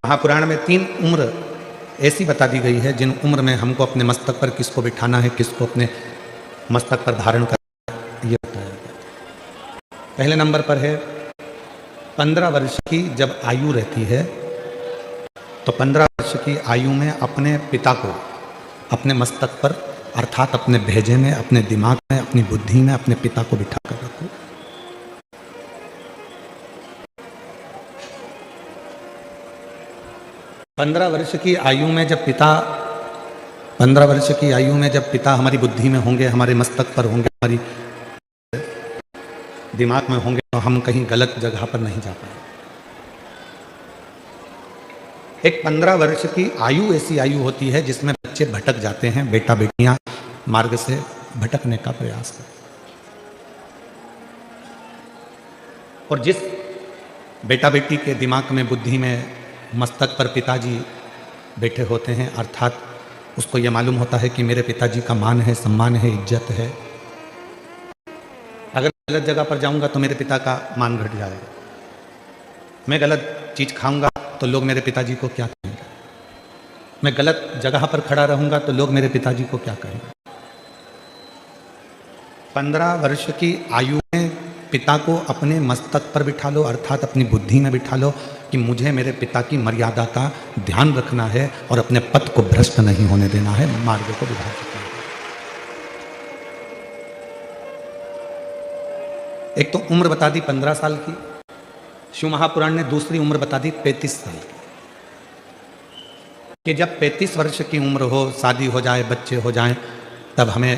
महापुराण में 3 उम्र ऐसी बता दी गई है जिन उम्र में हमको अपने मस्तक पर किसको बिठाना है, किसको अपने मस्तक पर धारण करना है, ये बताया गया। पहले नंबर पर है 15 वर्ष की जब आयु रहती है तो 15 वर्ष की आयु में अपने पिता को अपने मस्तक पर अर्थात अपने भेजे में, अपने दिमाग में, अपनी बुद्धि में अपने पिता को बिठा कर रखो। पंद्रह वर्ष की आयु में जब पिता हमारी बुद्धि में होंगे, हमारे मस्तक पर होंगे, हमारी दिमाग में होंगे, तो हम कहीं गलत जगह पर नहीं जा पाएंगे। एक 15 वर्ष की आयु ऐसी आयु होती है जिसमें बच्चे भटक जाते हैं, बेटा बेटियां मार्ग से भटकने का प्रयास करते हैं। और जिस बेटा बेटी के दिमाग में, बुद्धि में, मस्तक पर पिताजी बैठे होते हैं, अर्थात उसको यह मालूम होता है कि मेरे पिताजी का मान है, सम्मान है, इज्जत है। अगर गलत जगह पर जाऊंगा तो मेरे पिता का मान घट जाएगा। मैं गलत चीज खाऊंगा तो लोग मेरे पिताजी को क्या कहेंगे। मैं गलत जगह पर खड़ा रहूंगा तो लोग मेरे पिताजी को क्या कहेंगे। 15 वर्ष की आयु में पिता को अपने मस्तक पर बिठा लो, अर्थात अपनी बुद्धि में बिठा लो कि मुझे मेरे पिता की मर्यादा का ध्यान रखना है और अपने पथ को भ्रष्ट नहीं होने देना है, मार्ग को बिठा सकना है। एक तो उम्र बता दी 15 साल की। शिव महापुराण ने दूसरी उम्र बता दी 35 साल की, कि जब 35 वर्ष की उम्र हो, शादी हो जाए, बच्चे हो जाएं, तब हमें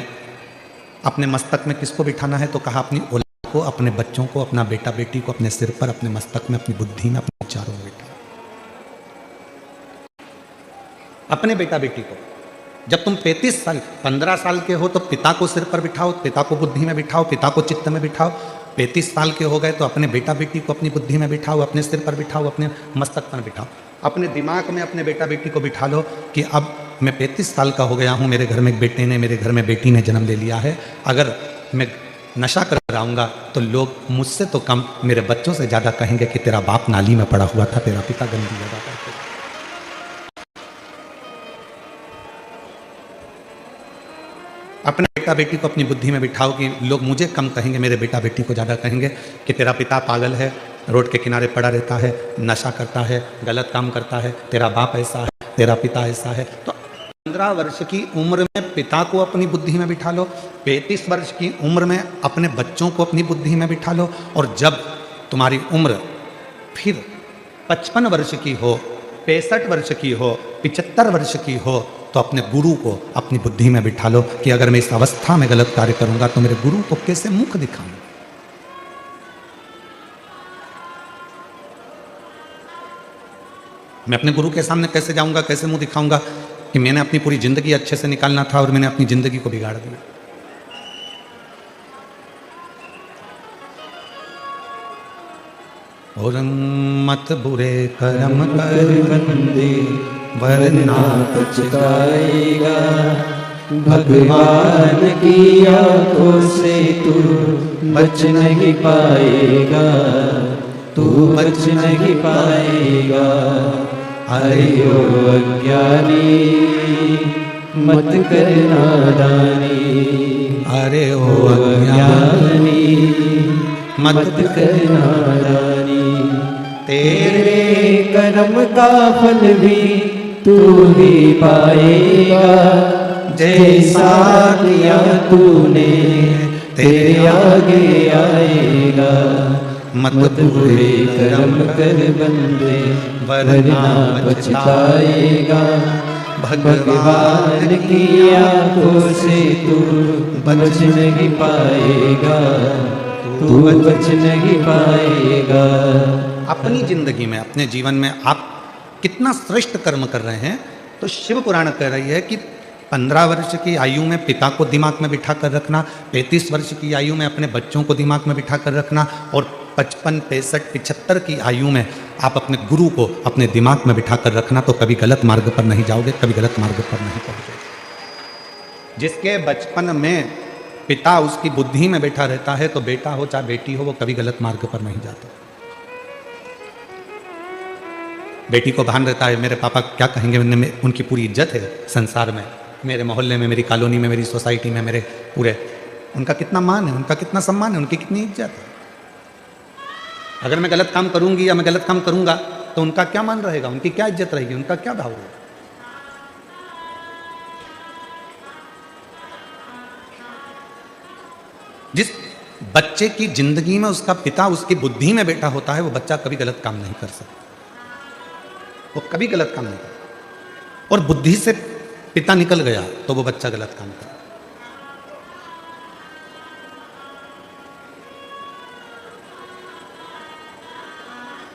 अपने मस्तक में किसको बिठाना है, तो कहा अपनी औलाद को, अपने बच्चों को, अपना बेटा बेटी को अपने सिर पर, अपने मस्तक में, अपनी बुद्धि में, अपने विचारों में बिठा। अपने बेटा बेटी को जब तुम 15 साल के हो तो पिता को सिर पर बिठाओ, पिता को बुद्धि में बिठाओ, पिता को चित्त में बिठाओ। 35 साल के हो गए तो अपने बेटा बेटी को अपनी बुद्धि में बिठाओ, अपने सिर पर बिठाओ, अपने मस्तक पर बिठाओ। अपने दिमाग में अपने बेटा बेटी को बिठा लो कि अब मैं 35 साल का हो गया हूँ, मेरे घर में एक बेटे ने, मेरे घर में बेटी ने जन्म ले लिया है। अगर मैं नशा कर आऊँगा तो लोग मुझसे तो कम मेरे बच्चों से ज़्यादा कहेंगे कि तेरा बाप नाली में पड़ा हुआ था, तेरा पिता गंदी जगह करते। अपने बेटा बेटी को अपनी बुद्धि में बिठाओ कि लोग मुझे कम कहेंगे, मेरे बेटा बेटी को ज़्यादा कहेंगे कि तेरा पिता पागल है, रोड के किनारे पड़ा रहता है, नशा करता है, गलत काम करता है, तेरा बाप ऐसा है, तेरा पिता ऐसा है। तो 15 वर्ष की उम्र में पिता को अपनी बुद्धि में बिठा लो, 35 वर्ष की उम्र में अपने बच्चों को अपनी बुद्धि में बिठा लो, और जब तुम्हारी उम्र फिर 55 वर्ष की हो, 65 वर्ष की हो, 75 वर्ष की हो, तो अपने गुरु को अपनी बुद्धि में बिठा लो कि अगर मैं इस अवस्था में गलत कार्य करूंगा तो मेरे गुरु को कैसे मुख दिखाऊंगा। मैं अपने गुरु के सामने कैसे जाऊंगा, कैसे मुंह दिखाऊंगा कि मैंने अपनी पूरी जिंदगी अच्छे से निकालना था और मैंने अपनी जिंदगी को बिगाड़ दिया। और मत बुरे कर्म कर बंदे वरना पछताएगा, भगवान की आंखों से तू बच नहीं पाएगा, तू बच नहीं पाएगा। अरे ओ अज्ञानी मत कर नादानी, अरे ओ अज्ञानी मत कर नादानी। तेरे कर्म का फल भी तू ही पाएगा, जैसा किया तूने तेरे आगे आएगा। मत बुरे कर्म कर बंदे वरना पछताएगा, भगवान की आंखों से तू बच नहीं पाएगा, तू बच नहीं पाएगा। अपनी जिंदगी में, अपने जीवन में आप कितना श्रेष्ठ कर्म कर रहे हैं, तो शिव पुराण कह रही है कि 15 वर्ष की आयु में पिता को दिमाग में बिठा कर रखना, 35 वर्ष की आयु में अपने बच्चों को दिमाग में बिठा कर रखना, और 55, 65, 75 की आयु में आप अपने गुरु को अपने दिमाग में बिठा कर रखना, तो कभी गलत मार्ग पर नहीं जाओगे, कभी गलत मार्ग पर नहीं पहुंचोगे। जिसके बचपन में पिता उसकी बुद्धि में बैठा रहता है, तो बेटा हो चाहे बेटी हो, वो कभी गलत मार्ग पर नहीं जाता। बेटी को भान रहता है मेरे पापा क्या कहेंगे, उनकी पूरी इज्जत है संसार में, मेरे मोहल्ले में, मेरी कॉलोनी में, मेरी सोसाइटी में, मेरे पूरे, उनका कितना मान है, उनका कितना सम्मान है, उनकी कितनी इज्जत है। अगर मैं गलत काम करूंगी या मैं गलत काम करूंगा तो उनका क्या मान रहेगा, उनकी क्या इज्जत रहेगी, उनका क्या भाव होगा। जिस बच्चे की जिंदगी में उसका पिता उसकी बुद्धि में बैठा होता है वो बच्चा कभी गलत काम नहीं कर सकता, वो कभी गलत काम नहीं करता। और बुद्धि से पिता निकल गया तो वो बच्चा गलत काम कर।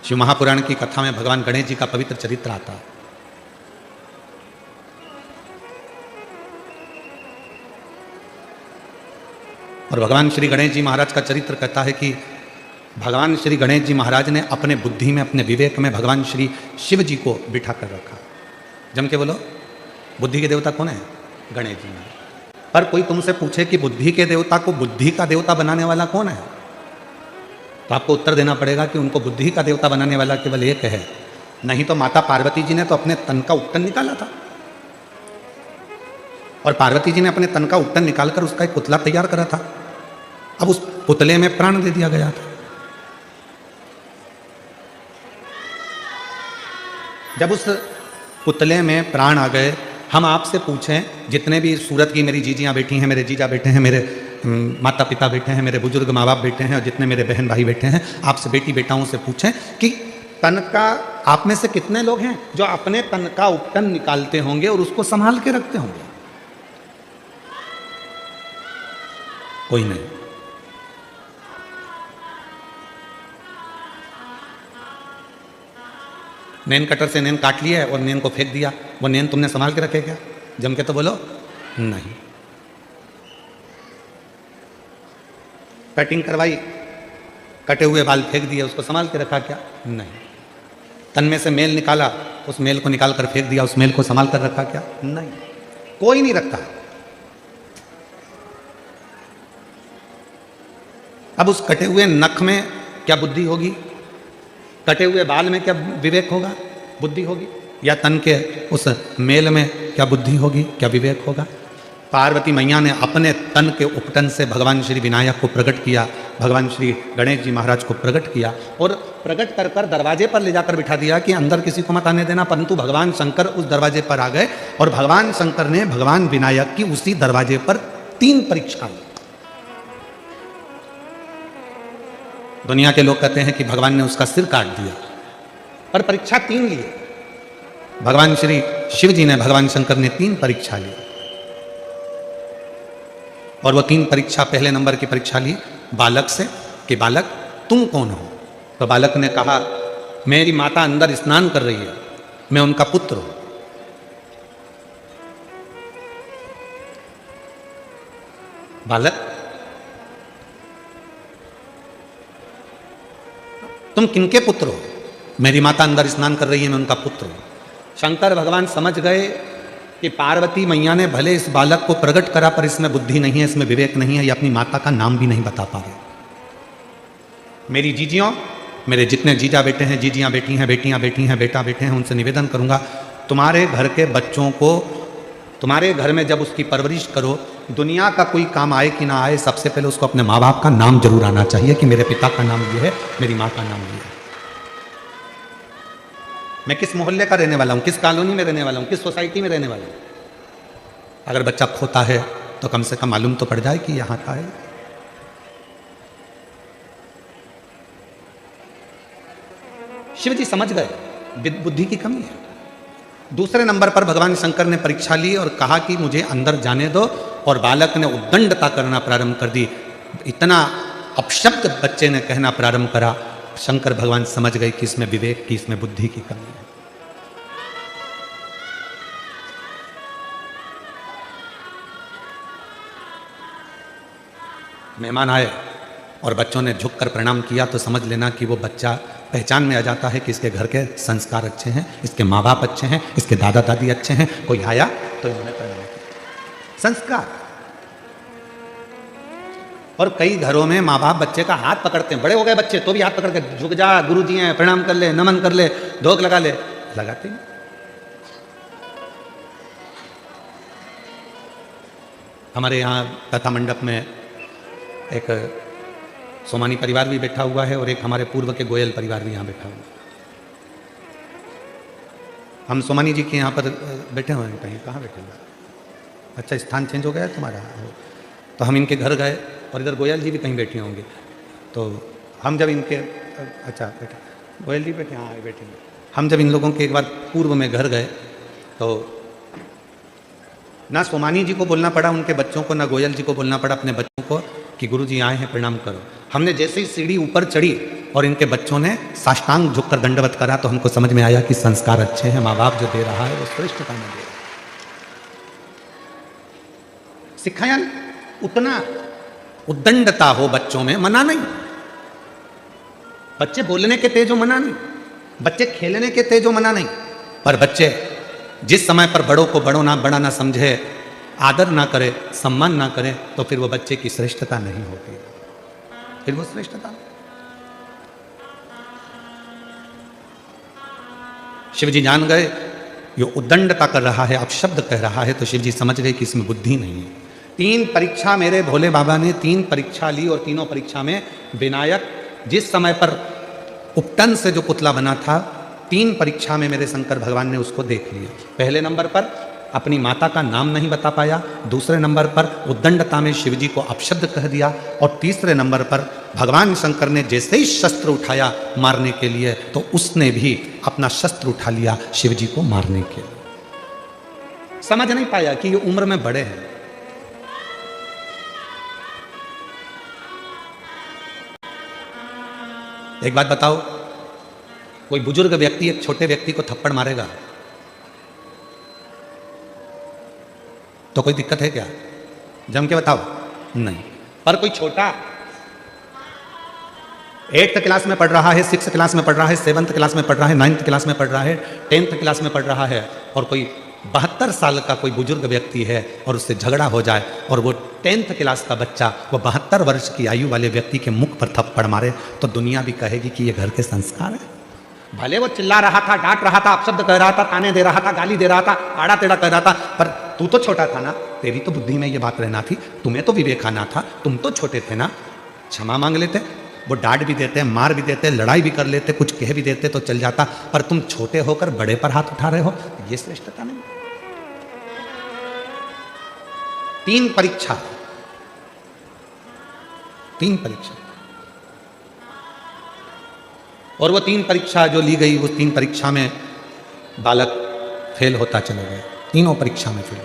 शिव महापुराण की कथा में भगवान गणेश जी का पवित्र चरित्र आता है। और भगवान श्री गणेश जी महाराज का चरित्र कहता है कि भगवान श्री गणेश जी महाराज ने अपने बुद्धि में, अपने विवेक में भगवान श्री शिव जी को बिठा कर रखा। जम के बोलो, बुद्धि के देवता कौन है? गणेश जी महाराज। पर कोई तुमसे पूछे कि बुद्धि के देवता को बुद्धि का देवता बनाने वाला कौन है, तो आपको उत्तर देना पड़ेगा कि उनको बुद्धि का देवता बनाने वाला केवल एक है। नहीं तो माता पार्वती जी ने तो अपने तन का उपटन निकाला था, और पार्वती जी ने अपने तन का उपटन निकालकर उसका एक पुतला तैयार करा था। अब उस पुतले में प्राण दे दिया गया था। जब उस पुतले में प्राण आ गए, हम आपसे पूछें, जितने भी सूरत की मेरी जीजियां बैठी हैं, मेरे जीजा बैठे हैं, मेरे माता पिता बैठे हैं, मेरे बुजुर्ग माँ बाप बैठे हैं, और जितने मेरे बहन भाई बैठे हैं, आपसे बेटी बेटाओं से पूछें कि तन का आप में से कितने लोग हैं जो अपने तन का उपटन निकालते होंगे और उसको संभाल के रखते होंगे? कोई नहीं। नैन कटर से नैन काट लिया और नैन को फेंक दिया, वो नैन तुमने संभाल के रखे क्या? जम के तो बोलो नहीं। कटिंग करवाई, कटे हुए बाल फेंक दिए, उसको संभाल के रखा क्या? नहीं। तन में से मेल निकाला, उस मेल को निकाल कर फेंक दिया, उस मेल को संभाल कर रखा क्या? नहीं, कोई नहीं रखता। अब उस कटे हुए नख में क्या बुद्धि होगी? कटे हुए बाल में क्या विवेक होगा, बुद्धि होगी? या तन के उस मेल में क्या बुद्धि होगी, क्या विवेक होगा? पार्वती मैया ने अपने तन के उपटन से भगवान श्री विनायक को प्रकट किया, भगवान श्री गणेश जी महाराज को प्रकट किया, और प्रकट कर कर दरवाजे पर ले जाकर बिठा दिया कि अंदर किसी को मत आने देना। परंतु भगवान शंकर उस दरवाजे पर आ गए, और भगवान शंकर ने भगवान विनायक की उसी दरवाजे पर 3 परीक्षा ली। दुनिया के लोग कहते हैं कि भगवान ने उसका सिर काट दिया, पर परीक्षा 3 ली। भगवान श्री शिव जी ने, भगवान शंकर ने 3 परीक्षा ली, और वो 3 परीक्षा, पहले नंबर की परीक्षा ली बालक से कि बालक तुम कौन हो? तो बालक ने कहा मेरी माता अंदर स्नान कर रही है, मैं उनका पुत्र हूं। बालक तुम किनके पुत्र हो? मेरी माता अंदर स्नान कर रही है, मैं उनका पुत्र हूं। शंकर भगवान समझ गए कि पार्वती मैया ने भले इस बालक को प्रकट करा, पर इसमें बुद्धि नहीं है, इसमें विवेक नहीं है, ये अपनी माता का नाम भी नहीं बता पा रहे। मेरी जीजियों, मेरे जितने जीजा बेटे हैं, जीजियां बेटी हैं, बेटियां बेटी हैं, बेटा बेटे हैं, उनसे निवेदन करूंगा, तुम्हारे घर के बच्चों को, तुम्हारे घर में जब उसकी परवरिश करो, दुनिया का कोई काम आए कि ना आए, सबसे पहले उसको अपने माँ बाप का नाम जरूर आना चाहिए कि मेरे पिता का नाम ये है, मेरी माँ का नाम ये है। मैं किस मोहल्ले का रहने वाला हूँ, किस कॉलोनी में रहने वाला हूँ, किस सोसाइटी में रहने वाला हूँ। अगर बच्चा खोता है तो कम से कम मालूम तो पड़ जाए कि यहाँ का है। शिव जी समझ गए बुद्धि की कमी है। दूसरे नंबर पर भगवान शंकर ने परीक्षा ली और कहा कि मुझे अंदर जाने दो, और बालक ने उद्दंडता करना प्रारंभ कर दी। इतना अपशब्द बच्चे ने कहना प्रारंभ करा। शंकर भगवान समझ गए कि इसमें विवेक की, इसमें बुद्धि की कमी है। मेहमान आए और बच्चों ने झुककर प्रणाम किया तो समझ लेना कि वो बच्चा पहचान में आ जाता है कि इसके घर के संस्कार अच्छे हैं, इसके माँ बाप अच्छे हैं, इसके दादा दादी अच्छे हैं। कोई आया तो इन्होंने प्रणाम किया। संस्कार। और कई घरों में माँ बाप बच्चे का हाथ पकड़ते हैं, बड़े हो गए बच्चे तो भी हाथ पकड़ के झुक जा, गुरु जी हैं, प्रणाम कर ले, नमन कर ले, धोख लगा ले। लगाते हैं। हमारे यहाँ कथा मंडप में एक सोमानी परिवार भी बैठा हुआ है और एक हमारे पूर्व के गोयल परिवार भी यहाँ बैठा हुआ है। हम सोमानी जी के यहाँ पर बैठे हुए हैं। कहीं कहाँ बैठे हुए? अच्छा, स्थान चेंज हो गया है तुम्हारा? तो हम इनके घर गए और इधर गोयल जी भी कहीं बैठे होंगे। तो हम जब इनके, अच्छा बैठे गोयल जी बैठे, हाँ बैठे। हम जब इन लोगों के एक बार पूर्व में घर गए तो ना सोमानी जी को बोलना पड़ा उनके बच्चों को, ना गोयल जी को बोलना पड़ा अपने बच्चों को कि गुरु जी आए हैं प्रणाम करो। हमने जैसे ही सीढ़ी ऊपर चढ़ी और इनके बच्चों ने साष्टांग झुककर दंडवत करा तो हमको समझ में आया कि संस्कार अच्छे हैं, माँ बाप जो दे रहा है वो श्रेष्ठता में दे रहा है। सिखाया उतना उद्दंडता हो बच्चों में, मना नहीं। बच्चे बोलने के तेज हो, मना नहीं। बच्चे खेलने के तेज हो, मना नहीं। पर बच्चे जिस समय पर बड़ों को बड़ा ना समझे, आदर ना करे, सम्मान ना करे, तो फिर वो बच्चे की श्रेष्ठता नहीं होती, फिर वो श्रेष्ठता। शिव जी जान गए ये उद्दंडता कर रहा है, अपशब्द कह रहा है, तो शिव जी समझ गए कि इसमें बुद्धि नहीं है। 3 परीक्षा मेरे भोले बाबा ने 3 परीक्षा ली और तीनों परीक्षा में विनायक जिस समय पर उपटन से जो पुतला बना था, 3 परीक्षा में मेरे शंकर भगवान ने उसको देख लिया। पहले नंबर पर अपनी माता का नाम नहीं बता पाया, दूसरे नंबर पर उद्दंडता में शिव जी को अपशब्द कह दिया, और तीसरे नंबर पर भगवान शंकर ने जैसे ही शस्त्र उठाया मारने के लिए तो उसने भी अपना शस्त्र उठा लिया शिव जी को मारने के लिए। समझ नहीं पाया कि ये उम्र में बड़े हैं। एक बात बताओ, कोई बुजुर्ग व्यक्ति एक छोटे व्यक्ति को थप्पड़ मारेगा तो कोई दिक्कत है क्या? जम के बताओ, नहीं। पर कोई छोटा 8th क्लास में पढ़ रहा है, 6th क्लास में पढ़ रहा है, 7th क्लास में पढ़ रहा है, 9th क्लास में पढ़ रहा है, 10th क्लास में पढ़ रहा है, और कोई 72 साल का कोई बुजुर्ग व्यक्ति है और उससे झगड़ा हो जाए और वो 10th क्लास का बच्चा वो 72 वर्ष की आयु वाले व्यक्ति के मुख पर थप्पड़ मारे तो दुनिया भी कहेगी कि ये घर के संस्कार है। भले वो चिल्ला रहा था, डांट रहा था, अपशब्द कह रहा था, ताने दे रहा था, गाली दे रहा था, आड़ा टेढ़ा कह रहा था, पर तू तो छोटा था ना, तेरी तो बुद्धि में ये बात रहना थी, तुम्हें तो विवेक आना था, तुम तो छोटे थे ना। क्षमा मांग लेते, वो डांट भी देते, मार भी देते, लड़ाई भी कर लेते, कुछ कह भी देते तो चल जाता, पर तुम छोटे होकर बड़े पर हाथ उठा रहे हो, ये श्रेष्ठता नहीं। 3 परीक्षा, 3 परीक्षा, और वो 3 परीक्षा जो ली गई, उस 3 परीक्षा में बालक फेल होता चला गया, तीनों परीक्षा में फेल।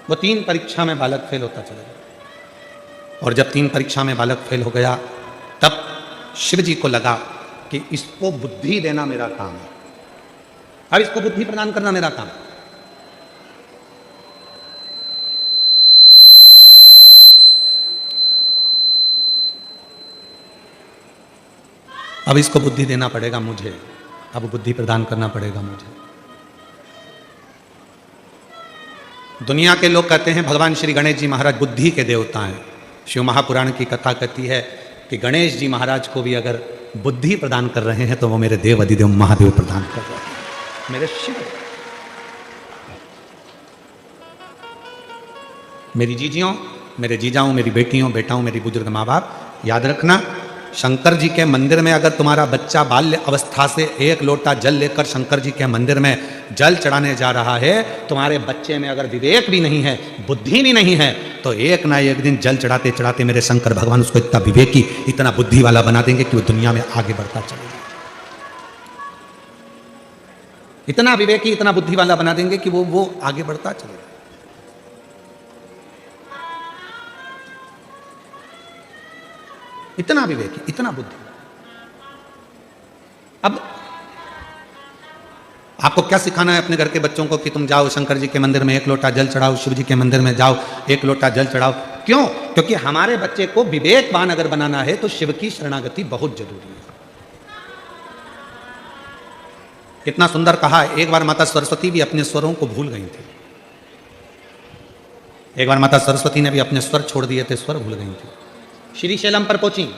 वो 3 परीक्षा में बालक फेल होता चला गया, और जब 3 परीक्षा में बालक फेल हो गया तब शिव जी को लगा कि इसको बुद्धि देना मेरा काम है, अब इसको बुद्धि प्रदान करना मेरा काम है। अब इसको बुद्धि देना पड़ेगा मुझे, अब बुद्धि प्रदान करना पड़ेगा मुझे। दुनिया के लोग कहते हैं भगवान श्री गणेश जी महाराज बुद्धि के देवता हैं। शिव महापुराण की कथा कहती है कि गणेश जी महाराज को भी अगर बुद्धि प्रदान कर रहे हैं तो वो मेरे देव अधिदेव महादेव प्रदान कर रहे हैं, मेरे शिव। मेरी जीजियों, मेरे जीजाओं, मेरी बेटियों, बेटाओं, मेरी बुजुर्ग माँ बाप, याद रखना, शंकर जी के मंदिर में अगर तुम्हारा बच्चा बाल्य अवस्था से 1 लोटा जल लेकर शंकर जी के मंदिर में जल चढ़ाने जा रहा है, तुम्हारे बच्चे में अगर विवेक भी नहीं है, बुद्धि भी नहीं है, तो एक ना एक दिन जल चढ़ाते चढ़ाते मेरे शंकर भगवान उसको इतना विवेकी, इतना बुद्धि वाला बना देंगे कि वो दुनिया में आगे बढ़ता चलेगा। इतना विवेकी, इतना बुद्धि वाला बना देंगे कि वो आगे बढ़ता चलेगा। इतना विवेकी, इतना बुद्धि। अब आपको क्या सिखाना है अपने घर के बच्चों को कि तुम जाओ शंकर जी के मंदिर में 1 लोटा जल चढ़ाओ, शिव जी के मंदिर में जाओ 1 लोटा जल चढ़ाओ। क्यों? क्योंकि हमारे बच्चे को विवेकवान अगर बनाना है तो शिव की शरणागति बहुत जरूरी है। कितना सुंदर कहा, एक बार माता सरस्वती भी अपने स्वरों को भूल गई थी। एक बार माता सरस्वती ने भी अपने स्वर छोड़ दिए थे, स्वर भूल गई थी। श्रीशैलम पर पहुंची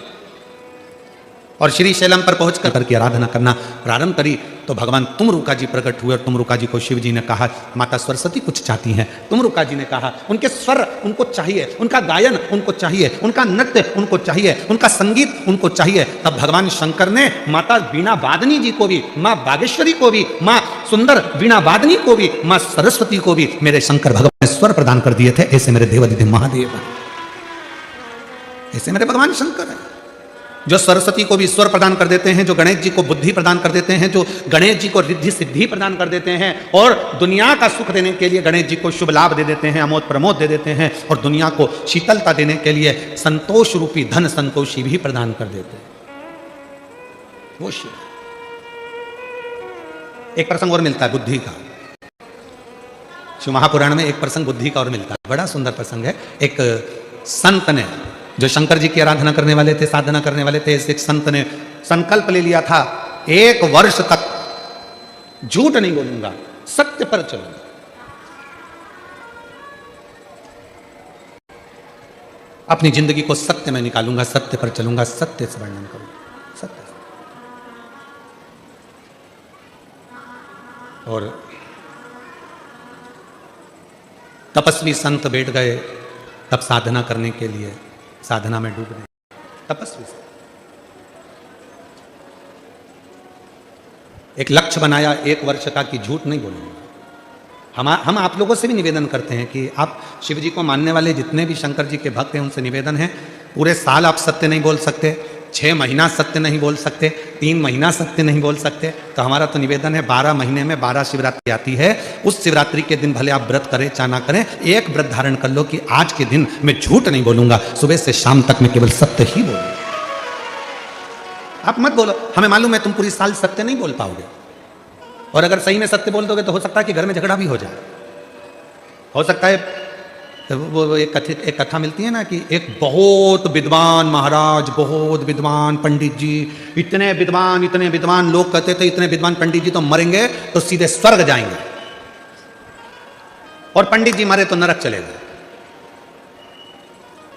और श्रीशैलम पर पहुंचकर करके आराधना करना प्रारंभ करी तो भगवान तुमरुका जी प्रकट हुए और तुमरुका जी को शिव जी ने कहा माता सरस्वती कुछ चाहती हैं। तुमरुका जी ने कहा उनके स्वर उनको चाहिए, उनका गायन उनको चाहिए, उनका नृत्य उनको चाहिए, उनका संगीत उनको चाहिए। तब भगवान शंकर ने माता वीणा वादनी जी को भी, माँ बागेश्वरी को भी, माँ सुंदर वीणा वादनी को भी, माँ सरस्वती को भी मेरे शंकर भगवान ने स्वर प्रदान कर दिए थे। ऐसे मेरे देवाधिदेव महादेव हैं, ऐसे मेरे भगवान शंकर हैं जो सरस्वती को भी स्वर प्रदान कर देते हैं, जो गणेश जी को बुद्धि प्रदान कर देते हैं, जो गणेश जी को रिद्धि सिद्धि प्रदान कर देते हैं और दुनिया का सुख देने के लिए गणेश जी को शुभ लाभ दे देते हैं, अमोद प्रमोद दे देते हैं और दुनिया को शीतलता देने के लिए संतोष रूपी धन संतोषी भी प्रदान कर देते हैं। वो शिव। एक प्रसंग और मिलता है बुद्धि का, शिव महापुराण में एक प्रसंग बुद्धि का और मिलता है, बड़ा सुंदर प्रसंग है। एक संत ने, जो शंकर जी की आराधना करने वाले थे, साधना करने वाले थे, एक संत ने संकल्प ले लिया था 1 वर्ष तक झूठ नहीं बोलूंगा, सत्य पर चलूंगा। अपनी जिंदगी को सत्य में निकालूंगा, सत्य पर चलूंगा, सत्य से वर्णन करूंगा, सत्य। और तपस्वी संत बैठ गए तब साधना करने के लिए, साधना में डूब गए तपस्वी से। एक लक्ष्य बनाया 1 वर्ष का कि झूठ नहीं बोलूंगा। हम आप लोगों से भी निवेदन करते हैं कि आप शिव जी को मानने वाले जितने भी शंकर जी के भक्त हैं उनसे निवेदन है, पूरे साल आप सत्य नहीं बोल सकते, 6 महीना सत्य नहीं बोल सकते, 3 महीना सत्य नहीं बोल सकते। तो हमारा तो निवेदन है 12 महीने में 12 शिवरात्रि आती है, उस शिवरात्रि के दिन भले आप व्रत करें चाहे ना करें, एक व्रत धारण कर लो कि आज के दिन मैं झूठ नहीं बोलूंगा, सुबह से शाम तक मैं केवल सत्य ही बोलूंगा। आप मत बोलो, हमें मालूम है तुम पूरी साल सत्य नहीं बोल पाओगे, और अगर सही में सत्य बोल दोगे तो हो सकता है कि घर में झगड़ा भी हो जाए। हो सकता है वो एक कथा मिलती है ना कि एक बहुत विद्वान महाराज, बहुत विद्वान पंडित जी, इतने विद्वान लोग कहते थे इतने विद्वान पंडित जी तो मरेंगे तो सीधे स्वर्ग जाएंगे, और पंडित जी मरे तो नरक चले गए।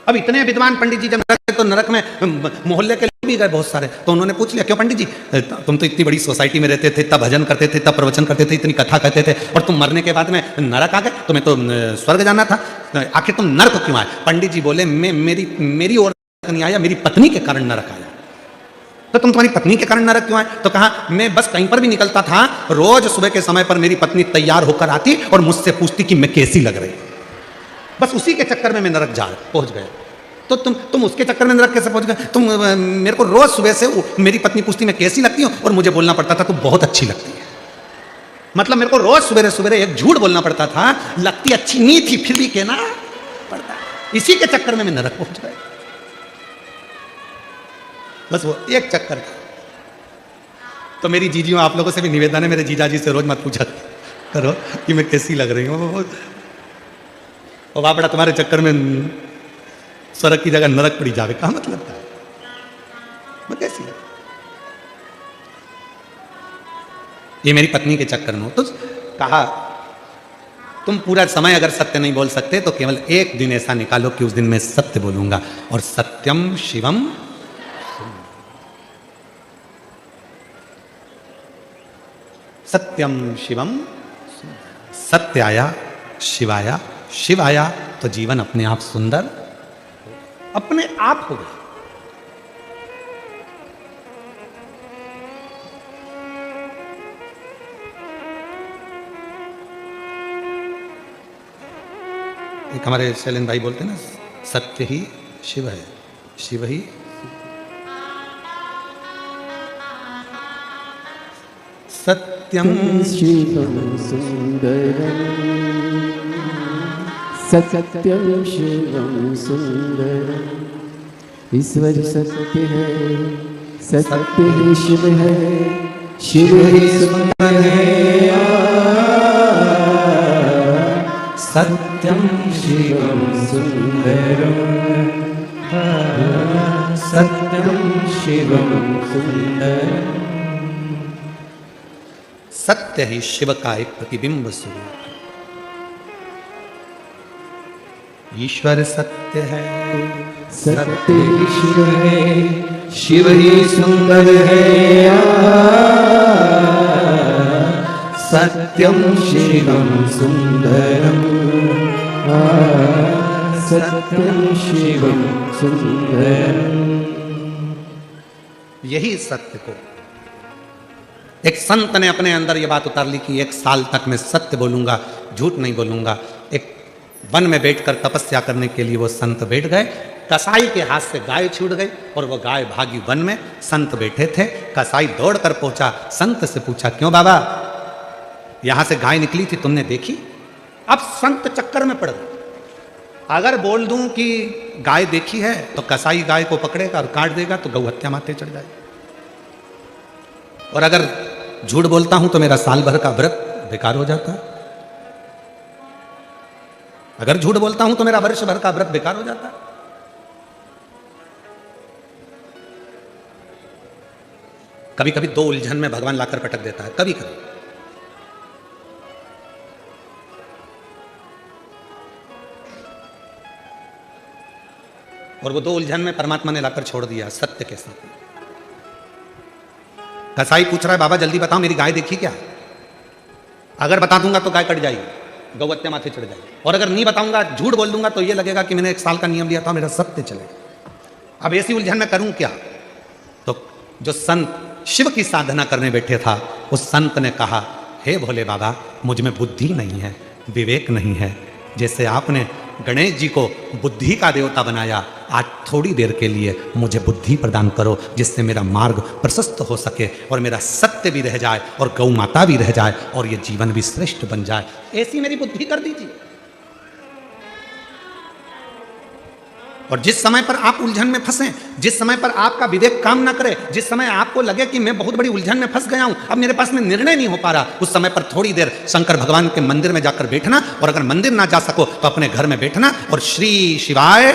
अब इतने विद्वान पंडित जी जब नरक, तो नरक में मोहल्ले के लोग भी गए बहुत सारे। तो उन्होंने पूछ लिया क्यों पंडित जी, तुम तो इतनी बड़ी सोसाइटी में रहते थे, तब भजन करते थे, तब प्रवचन करते थे, इतनी कथा कहते थे, और तुम मरने के बाद में नरक आ गए, तुम्हें तो स्वर्ग जाना था, आखिर तुम नरक क्यों आए? पंडित जी बोले मेरी ओर नहीं आया, मेरी पत्नी के कारण नरक आया। तो तुम तुम्हारी पत्नी के कारण नरक क्यों आए? तो कहा मैं बस कहीं पर भी निकलता था, रोज सुबह के समय पर मेरी पत्नी तैयार होकर आती और मुझसे पूछती कि मैं कैसी लग रही, बस उसी के चक्कर में मैं नरक पहुंच गया। तो तुम उसके चक्कर में नरक कैसे पहुंच गए? तुम मेरे को रोज सुबह से मेरी पत्नी पूछती मैं कैसी लगती हूँ और मुझे बोलना पड़ता था तू बहुत अच्छी लगती है। मतलब मेरे को रोज सवेरे सवेरे एक झूठ बोलना पड़ता था, लगती अच्छी नहीं थी फिर भी कहना पड़ता, इसी के चक्कर में मैं नरक पहुंच गया। बस वो एक चक्कर था। तो मेरी जीजियों, आप लोगों से भी निवेदन है, मेरे जीजा जी से रोज मत पूछा करो कि मैं कैसी लग रही हूँ, और बापड़ा तुम्हारे चक्कर में स्वर्ग की जगह नरक पड़ी जावे, कहा मतलब क्या है? मैं कैसी है? ये मेरी पत्नी के चक्कर में हो। तो कहा तुम पूरा समय अगर सत्य नहीं बोल सकते तो केवल एक दिन ऐसा निकालो कि उस दिन मैं सत्य बोलूंगा, और सत्यम शिवम, सत्यम शिवम, सत्य आया, शिव आया, शिव आया तो जीवन अपने आप सुंदर अपने आप हो गया। एक हमारे शैलेंद्र भाई बोलते हैं ना, सत्य ही शिव है, शिव ही सत्यम शिवम सुंदरम, सत्यम शिवम सुंदरम। ईश्वर सत्य है, सत्य ही शिव है, शिव ही सुंदर है। सत्यम शिवम सुंदरम, सत्यम शिवम सुंदरम। सत्य ही शिव का एक प्रतिबिंब स्वरूप। ईश्वर सत्य है, सत्य ही शिव है, शिव ही सुंदर है। सत्यम शिवम सुंदरम, सत्यम शिवम सुंदरम। यही सत्य को एक संत ने अपने अंदर ये बात उतार ली कि 1 साल तक मैं सत्य बोलूंगा, झूठ नहीं बोलूंगा। एक वन में बैठकर तपस्या करने के लिए वो संत बैठ गए। कसाई के हाथ से गाय छूट गई और वो गाय भागी वन में। संत बैठे थे। कसाई दौड़कर पहुंचा, संत से पूछा, क्यों बाबा, यहां से गाय निकली थी, तुमने देखी? अब संत चक्कर में पड़ गए। अगर बोल दूं कि गाय देखी है तो कसाई गाय को पकड़ेगा और काट देगा तो गौ हत्या माथे चढ़ जाएगी, और अगर झूठ बोलता हूं तो मेरा साल भर का व्रत बेकार हो जाता है। अगर झूठ बोलता हूं तो मेरा वर्ष भर का व्रत बेकार हो जाता है। कभी कभी 2 उलझन में भगवान लाकर पटक देता है, कभी कभी। और वो 2 उलझन में परमात्मा ने लाकर छोड़ दिया सत्य के साथ। कसाई पूछ रहा है, बाबा जल्दी बताओ मेरी गाय देखी क्या? अगर बता दूंगा तो गाय कट जाएगी, गौहत्या माथे चढ़ जाएगी, और अगर नहीं बताऊंगा, झूठ बोल दूंगा तो ये लगेगा कि मैंने 1 साल का नियम लिया था, मेरा सत्य चलेगा। अब ऐसी उलझन में करूं क्या? तो जो संत शिव की साधना करने बैठे था, उस संत ने कहा, हे भोले बाबा, मुझ में बुद्धि नहीं है, विवेक नहीं है। जैसे आपने गणेश जी को बुद्धि का देवता बनाया, आज थोड़ी देर के लिए मुझे बुद्धि प्रदान करो, जिससे मेरा मार्ग प्रशस्त हो सके और मेरा सत्य भी रह जाए और गौ माता भी रह जाए और ये जीवन भी श्रेष्ठ बन जाए। ऐसी मेरी बुद्धि कर दीजिए। और जिस समय पर आप उलझन में फंसे, जिस समय पर आपका विवेक काम ना करे, जिस समय आपको लगे कि मैं बहुत बड़ी उलझन में फंस गया हूं, अब मेरे पास में निर्णय नहीं हो पा रहा, उस समय पर थोड़ी देर शंकर भगवान के मंदिर में जाकर बैठना, और अगर मंदिर ना जा सको तो अपने घर में बैठना और श्री शिवाय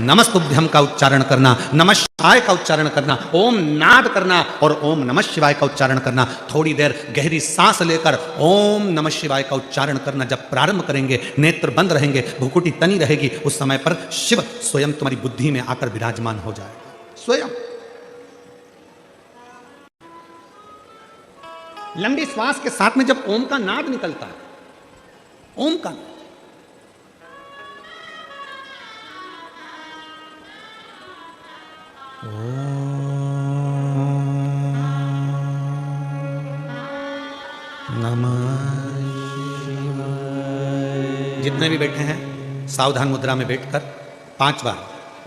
नमस्तुभ्यम का उच्चारण करना, नमः शिवाय का उच्चारण करना, ओम नाद करना और ओम नमः शिवाय का उच्चारण करना। थोड़ी देर गहरी सांस लेकर ओम नमः शिवाय का उच्चारण करना। जब प्रारंभ करेंगे, नेत्र बंद रहेंगे, भुकुटी तनी रहेगी, उस समय पर शिव स्वयं तुम्हारी बुद्धि में आकर विराजमान हो जाएगा। स्वयं लंबी श्वास के साथ में जब ओम का नाद निकलता है, ओम का जितने भी बैठे हैं सावधान मुद्रा में बैठकर 5 बार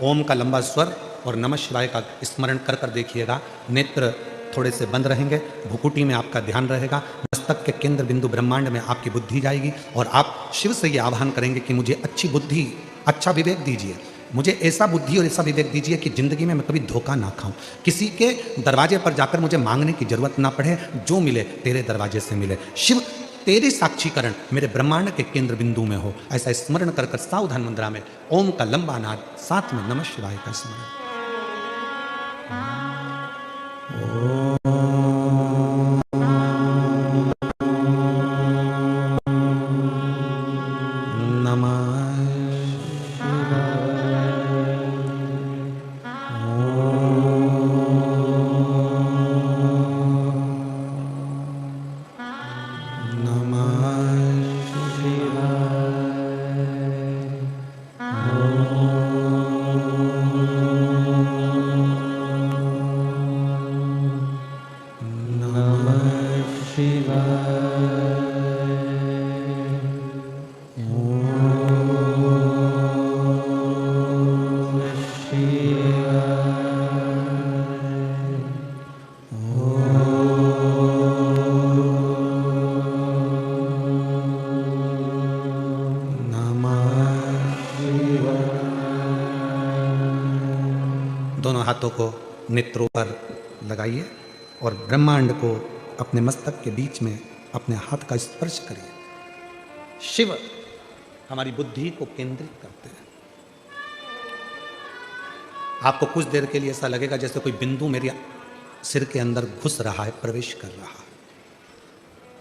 ओम का लंबा स्वर और नमः शिवाय का स्मरण कर कर देखिएगा। नेत्र थोड़े से बंद रहेंगे, भुकुटी में आपका ध्यान रहेगा, मस्तक के केंद्र बिंदु ब्रह्मांड में आपकी बुद्धि जाएगी और आप शिव से ये आह्वान करेंगे कि मुझे अच्छी बुद्धि, अच्छा विवेक दीजिए, मुझे ऐसा बुद्धि और ऐसा विवेक दीजिए कि जिंदगी में मैं कभी धोखा ना खाऊं, किसी के दरवाजे पर जाकर मुझे मांगने की जरूरत ना पड़े, जो मिले तेरे दरवाजे से मिले। शिव तेरे साक्षीकरण मेरे ब्रह्मांड के केंद्र बिंदु में हो, ऐसा स्मरण कर कर सावधान मुद्रा में ओम का लंबा नाद, साथ में नमः शिवाय का स्मरण। दोनों हाथों को नेत्रों पर लगाइए और ब्रह्मांड को अपने मस्तक के बीच में अपने हाथ का स्पर्श करिए। शिव हमारी बुद्धि को केंद्रित करते हैं। आपको कुछ देर के लिए ऐसा लगेगा जैसे कोई बिंदु मेरे सिर के अंदर घुस रहा है, प्रवेश कर रहा है,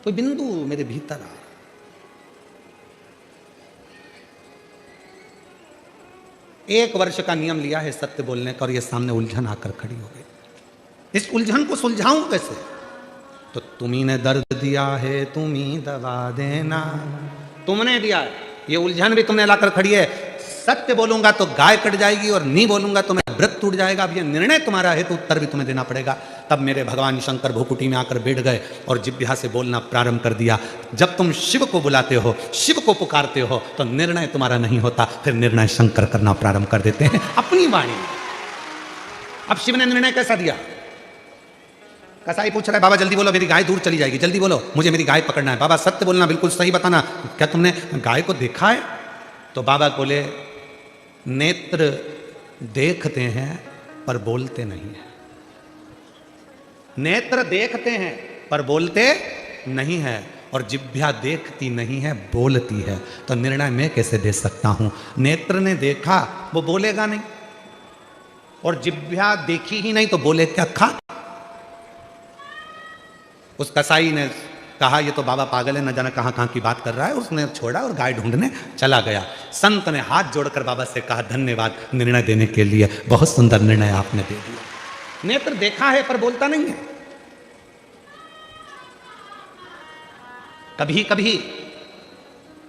कोई बिंदु मेरे भीतर आ रहा है। 1 वर्ष का नियम लिया है सत्य बोलने का और ये सामने उलझन आकर खड़ी हो गई। इस उलझन को सुलझाऊं कैसे? तो तुम्ही ने दर्द दिया है, तुम्ही दवा देना, तुमने दिया है। ये उलझन भी तुमने लाकर खड़ी है। सत्य बोलूंगा तो गाय कट जाएगी और नहीं बोलूंगा तो मेरा व्रत टूट जाएगा। अब ये निर्णय तुम्हारा है तो उत्तर भी तुम्हें देना पड़ेगा। तब मेरे भगवान शंकर भूकुटी में आकर बैठ गए और जिह्वा से बोलना प्रारंभ कर दिया। जब तुम शिव को बुलाते हो, शिव को पुकारते हो, तो निर्णय तुम्हारा नहीं होता, फिर निर्णय शंकर करना प्रारंभ कर देते हैं अपनी वाणी। अब शिव ने निर्णय कैसा दिया? कसाई पूछ रहा है, बाबा जल्दी बोलो मेरी गाय दूर चली जाएगी, जल्दी बोलो मुझे मेरी गाय पकड़ना है। बाबा सत्य बोलना, बिल्कुल सही बताना, क्या तुमने गाय को देखा है? तो बाबा बोले, नेत्र देखते हैं पर बोलते नहीं है। नेत्र देखते हैं पर बोलते नहीं है, और जिह्वा देखती नहीं है, बोलती है। तो निर्णय मैं कैसे दे सकता हूं? नेत्र ने देखा, वो बोलेगा नहीं, और जिह्वा देखी ही नहीं तो बोले क्या? खा। उस कसाई ने कहा ये तो बाबा पागल है, न जाने कहां कहां की बात कर रहा है। उसने छोड़ा और गाय ढूंढने चला गया। संत ने हाथ जोड़कर बाबा से कहा, धन्यवाद निर्णय देने के लिए, बहुत सुंदर निर्णय आपने दे दिया। नेत्र देखा है पर बोलता नहीं है। कभी कभी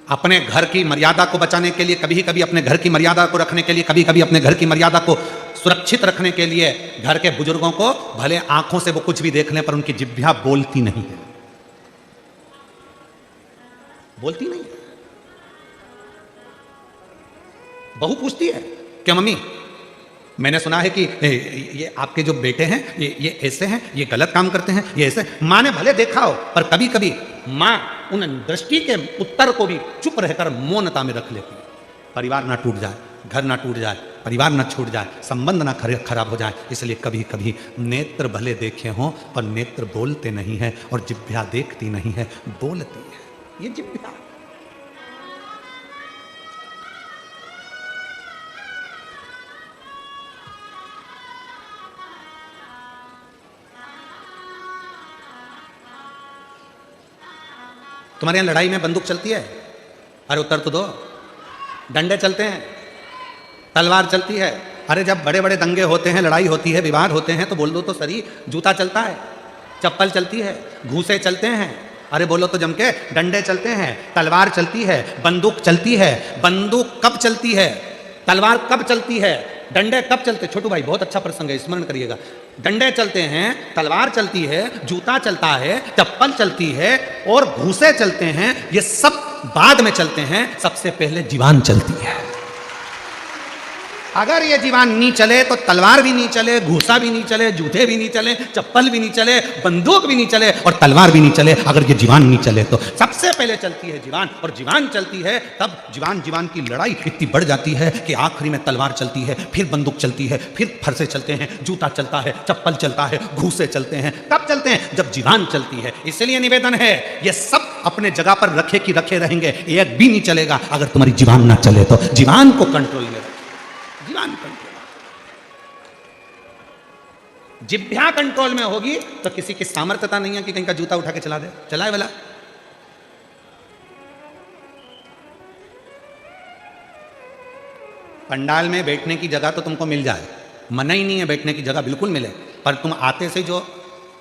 अपने घर की मर्यादा को बचाने के लिए, कभी कभी अपने घर की मर्यादा को रखने के लिए, कभी कभी अपने घर की मर्यादा को सुरक्षित रखने के लिए घर के बुजुर्गों को भले आंखों से वो कुछ भी देख लें पर उनकी जिह्वा बोलती नहीं है, बोलती नहीं है। बहू पूछती है, क्या मम्मी मैंने सुना है कि ये आपके जो बेटे हैं ये ऐसे हैं, ये गलत काम करते हैं, ये ऐसे। मां ने भले देखा हो पर कभी कभी मां उन दृष्टि के उत्तर को भी चुप रहकर मौनता में रख लेती है। परिवार ना टूट जाए, घर ना टूट जाए, परिवार ना छूट जाए, संबंध ना खराब हो जाए, इसलिए कभी कभी नेत्र भले देखे हों पर नेत्र बोलते नहीं है, और जिह्वा देखती नहीं है, बोलती है। ये जिह्वा तुम्हारे यहां लड़ाई में बंदूक चलती है? अरे उत्तर तो दो। डंडे चलते हैं, तलवार चलती है। अरे जब बड़े बड़े दंगे होते हैं, लड़ाई होती है, विवाद होते हैं, तो बोल दो तो सही। जूता चलता है, चप्पल चलती है, घूसे चलते हैं। अरे बोलो तो जम के। डंडे चलते हैं, तलवार चलती है, बंदूक चलती है। बंदूक कब चलती है? तलवार कब चलती है? डंडे कब चलते? छोटू भाई बहुत अच्छा प्रसंग है, स्मरण करिएगा। डंडे चलते हैं, तलवार चलती है, जूता चलता है, चप्पल चलती है, और घूसे चलते हैं। ये सब बाद में चलते हैं, सबसे पहले जीवान चलती है। अगर ये जीवान नहीं चले तो तलवार भी नहीं चले, घूसा भी नहीं चले, जूते भी नहीं चले, चप्पल भी नहीं चले, बंदूक भी नहीं चले, और तलवार भी नहीं चले। अगर ये जीवान नहीं चले तो सबसे पहले चलती है जीवान, और जीवान चलती है तब जीवान की लड़ाई इतनी बढ़ जाती है कि आखिरी में तलवार चलती है, फिर बंदूक चलती है, फिर फरसे चलते हैं, जूता चलता है, चप्पल चलता है, घूसे चलते हैं। कब चलते हैं? जब जीवान चलती है। इसलिए निवेदन है, ये सब अपने जगह पर रखे कि रखे रहेंगे, एक भी नहीं चलेगा अगर तुम्हारी जीवान ना चले तो। जीवान को कंट्रोल में रखो, जीवान कंट्रोल। जिह्वा कंट्रोल में होगी तो किसी की सामर्थ्यता नहीं है कि कहीं का जूता उठा के चला दे। चलाए वाला पंडाल में बैठने की जगह तो तुमको मिल जाए, मना ही नहीं है बैठने की जगह, बिल्कुल मिले, पर तुम आते से जो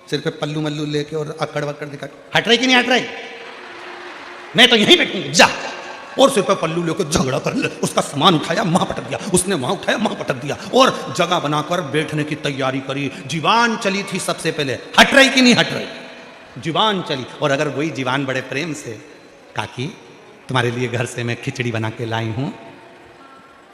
सिर पे पल्लू मल्लू लेके और अकड़ वकड़ दिखा, हट रही कि नहीं हट रही? मैं तो यहीं बैठूंगी, जा। और सिर पे पल्लू लेकर झगड़ा कर ले, उसका सामान उठाया वहां पटक दिया, उसने वहां उठाया वहां पटक दिया, और जगह बनाकर बैठने की तैयारी करी। जीवान चली थी सबसे पहले, हट रही कि नहीं हट रही? जीवान चली। और अगर वही जीवान बड़े प्रेम से, काकी तुम्हारे लिए घर से मैं खिचड़ी बना के लाई हूं,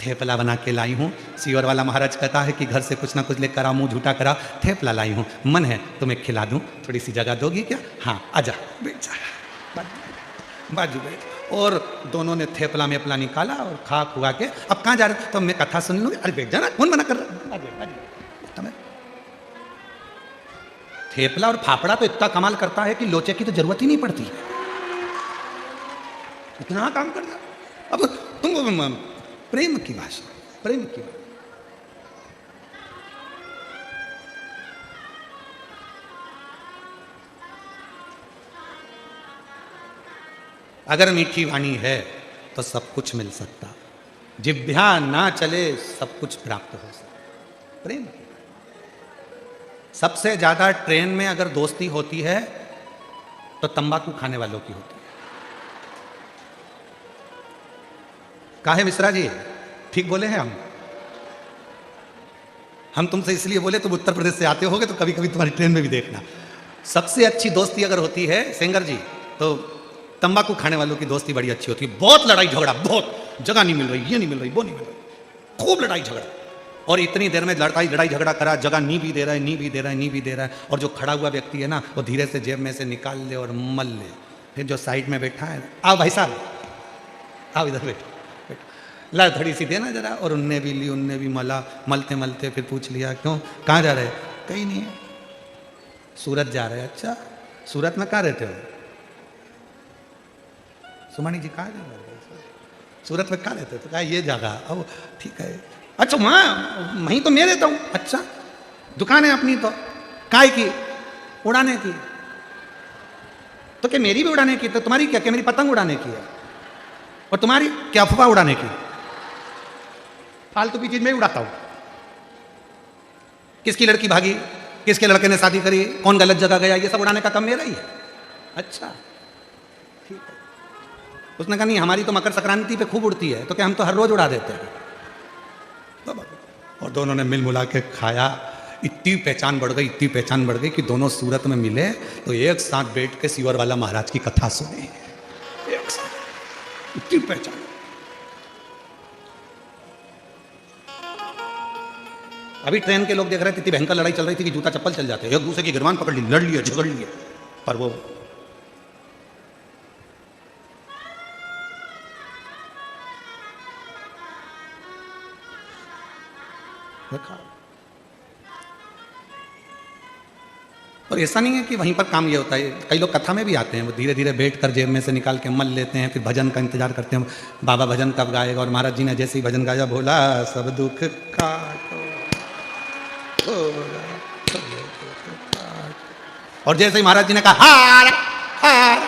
थेपला बना के लाई हूं, सीवर वाला महाराज कहता है कि घर से कुछ ना कुछ लेकर आओ, मुंह झूठा करा, थेपला लाई हूं, मन है तुम्हें खिला दूं, थोड़ी सी जगह दोगी क्या? हाँ आजा, बैठ जा, बाजू बैठ। और दोनों ने थेपला में अपना निकाला और खा खुआ के अब कहाँ जा रहे? तो मैं कथा सुन लूंगी। अरे बैठ जाना, कौन मना कर रहा? थेपला और फाफड़ा तो इतना कमाल करता है कि लोचे की तो जरूरत ही नहीं पड़ती, इतना काम कर दिया। अब तुम प्रेम की भाषा, प्रेम की भाषा। अगर मीठी वाणी है तो सब कुछ मिल सकता, जिभ्या ना चले सब कुछ प्राप्त हो सके। प्रेम सबसे ज्यादा ट्रेन में अगर दोस्ती होती है तो तंबाकू खाने वालों की होती है। काहे मिश्रा जी, ठीक बोले हैं हम तुमसे इसलिए बोले, तुम उत्तर प्रदेश से आते होगे तो कभी कभी तुम्हारी ट्रेन में भी देखना। सबसे अच्छी दोस्ती अगर होती है सेंगर जी, तो तंबाकू खाने वालों की दोस्ती बड़ी अच्छी होती है। बहुत लड़ाई झगड़ा, बहुत जगह नहीं मिल रही, ये नहीं मिल रही, वो नहीं मिल रही, खूब लड़ाई झगड़ा, और इतनी देर में लड़ाई झगड़ा करा, जगह नहीं भी दे रहा है, नहीं भी दे रहा है, नहीं भी दे रहा है, और जो खड़ा हुआ व्यक्ति है ना, वो धीरे से जेब में से निकाल ले और मल ले। फिर जो साइड में बैठा है, आओ भाई साहब, आओ इधर बैठो, ला थोड़ी सी देना जरा, और उनने भी ली, उनने भी मला, मलते मलते फिर पूछ लिया, क्यों, कहाँ जा रहे हैं? कहीं नहीं है, सूरत जा रहे हैं। अच्छा, सूरत में कहाँ रहते हो? सुमानी जी कहाँ जा रहे हो? सूरत में कहाँ रहते हो? तो कहा ये जगह। अब ठीक है, अच्छा वहाँ वहीं तो मैं रहता हूँ। अच्छा, दुकान है अपनी, तो काय की? उड़ाने की। तो क्या मेरी भी उड़ाने की? तो तुम्हारी क्या, क्या मेरी पतंग उड़ाने की है? और तुम्हारी क्या अफवाह उड़ाने की? फालतू की चीज मैं उड़ाता हूं। किसकी लड़की भागी, किसके लड़के ने शादी करी, कौन गलत जगह गया, ये सब उड़ाने का काम मेरा ही है। अच्छा ठीक है। उसने कहा नहीं, हमारी तो मकर संक्रांति पे खूब उड़ती है, तो क्या हम तो हर रोज उड़ा देते हैं। और दोनों ने मिल मुला के खाया। इतनी पहचान बढ़ गई, इतनी पहचान बढ़ गई कि दोनों सूरत में मिले तो एक साथ बैठ के सीवर वाला महाराज की कथा सुनी, एक साथ, इतनी पहचान। अभी ट्रेन के लोग देख रहे थे, इतनी भयंकर लड़ाई चल रही थी कि जूता चप्पल चल जाते, एक दूसरे की गिरबान पकड़ ली, लड़ लिए, झगड़ लिए, पर वो देखा। और ऐसा नहीं है कि वहीं पर काम ये होता है, कई लोग कथा में भी आते हैं, वो धीरे धीरे बैठ कर जेब में से निकाल के मल लेते हैं, फिर भजन का इंतजार करते हैं, बाबा भजन कब गाएगा। और महाराज जी ने जैसे ही भजन गाया, भोला सब दुख काटो, और जैसे ही महाराज जी ने कहा हार हार,